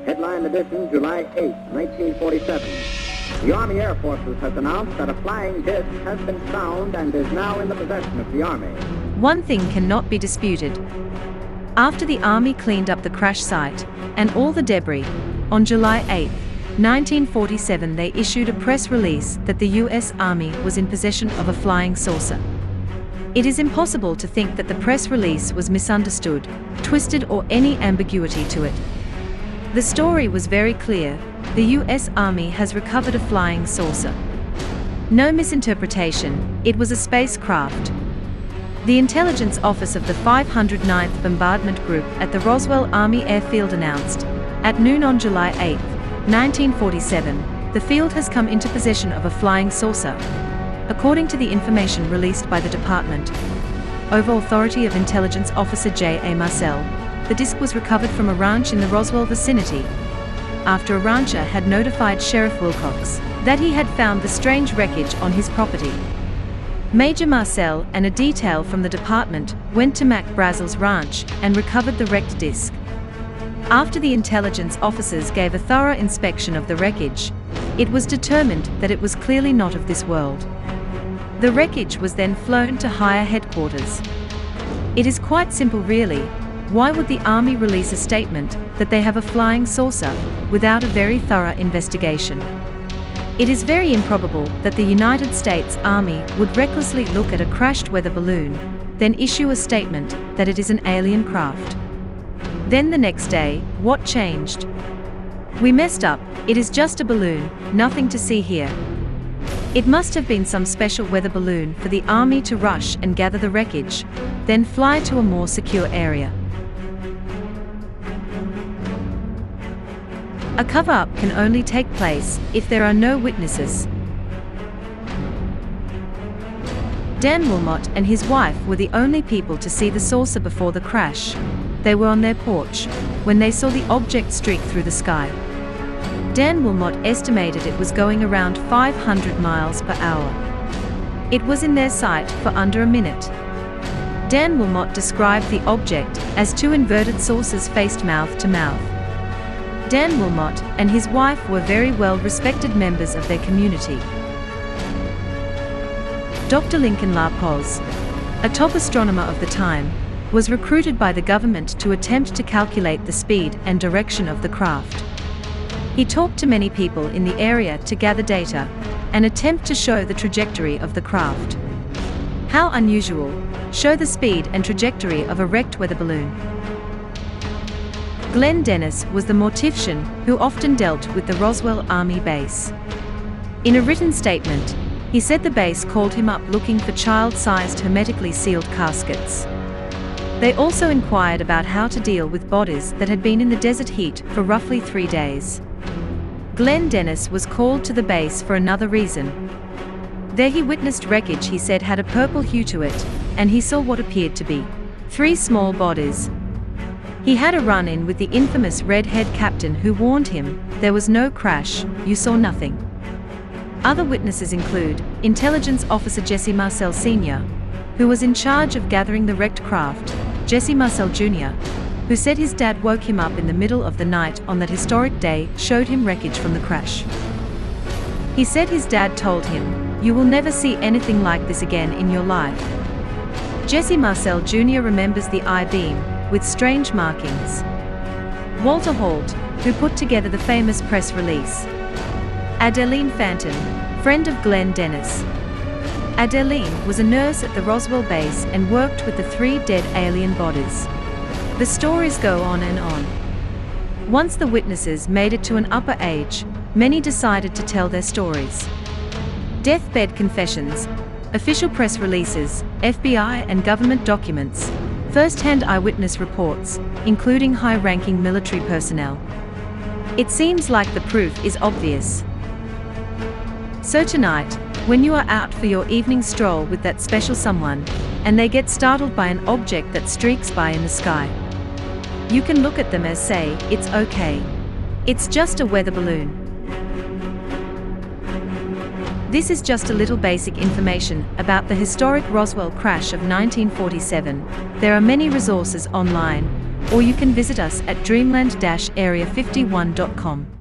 Headline edition, July 8, 1947. The Army Air Forces has announced that a flying disc has been found and is now in the possession of the Army. One thing cannot be disputed. After the Army cleaned up the crash site and all the debris, on July 8, 1947 they issued a press release that the U.S. Army was in possession of a flying saucer. It is impossible to think that the press release was misunderstood, twisted, or any ambiguity to it. The story was very clear: the U.S. Army has recovered a flying saucer. No misinterpretation, it was a spacecraft. The intelligence office of the 509th Bombardment Group at the Roswell Army Airfield announced, at noon on July 8, 1947, the field has come into possession of a flying saucer. According to the information released by the department, over authority of Intelligence Officer J.A. Marcel, the disc was recovered from a ranch in the Roswell vicinity, after a rancher had notified Sheriff Wilcox that he had found the strange wreckage on his property. Major Marcel and a detail from the department went to Mac Brazel's ranch and recovered the wrecked disc. After the intelligence officers gave a thorough inspection of the wreckage, it was determined that it was clearly not of this world. The wreckage was then flown to higher headquarters. It is quite simple really. Why would the Army release a statement that they have a flying saucer without a very thorough investigation? It is very improbable that the United States Army would recklessly look at a crashed weather balloon, then issue a statement that it is an alien craft. Then the next day, what changed? We messed up, it is just a balloon, nothing to see here. It must have been some special weather balloon for the Army to rush and gather the wreckage, then fly to a more secure area. A cover-up can only take place if there are no witnesses. Dan Wilmot and his wife were the only people to see the saucer before the crash. They were on their porch when they saw the object streak through the sky. Dan Wilmot estimated it was going around 500 miles per hour. It was in their sight for under a minute. Dan Wilmot described the object as two inverted saucers faced mouth to mouth. Dan Wilmot and his wife were very well-respected members of their community. Dr. Lincoln LaPoz, a top astronomer of the time, was recruited by the government to attempt to calculate the speed and direction of the craft. He talked to many people in the area to gather data and attempt to show the trajectory of the craft. How unusual! Show the speed and trajectory of a wrecked weather balloon. Glenn Dennis was the mortician who often dealt with the Roswell Army base. In a written statement, he said the base called him up looking for child-sized hermetically sealed caskets. They also inquired about how to deal with bodies that had been in the desert heat for roughly 3 days. Glenn Dennis was called to the base for another reason. There he witnessed wreckage he said had a purple hue to it, and he saw what appeared to be 3 small bodies. He had a run-in with the infamous redhead captain who warned him, "There was no crash, you saw nothing." Other witnesses include Intelligence Officer Jesse Marcel Sr., who was in charge of gathering the wrecked craft, Jesse Marcel Jr., who said his dad woke him up in the middle of the night on that historic day, showed him wreckage from the crash. He said his dad told him, "You will never see anything like this again in your life." Jesse Marcel Jr. remembers the I-beam, with strange markings. Walter Holt, who put together the famous press release. Adeline Fanton, friend of Glenn Dennis. Adeline was a nurse at the Roswell base and worked with the 3 dead alien bodies. The stories go on and on. Once the witnesses made it to an upper age, many decided to tell their stories. Deathbed confessions, official press releases, FBI and government documents, first-hand eyewitness reports, including high-ranking military personnel. It seems like the proof is obvious. So tonight, when you are out for your evening stroll with that special someone, and they get startled by an object that streaks by in the sky, You can look at them as say, it's okay. It's just a weather balloon. This is just a little basic information about the historic Roswell crash of 1947. There are many resources online, or you can visit us at dreamland-area51.com.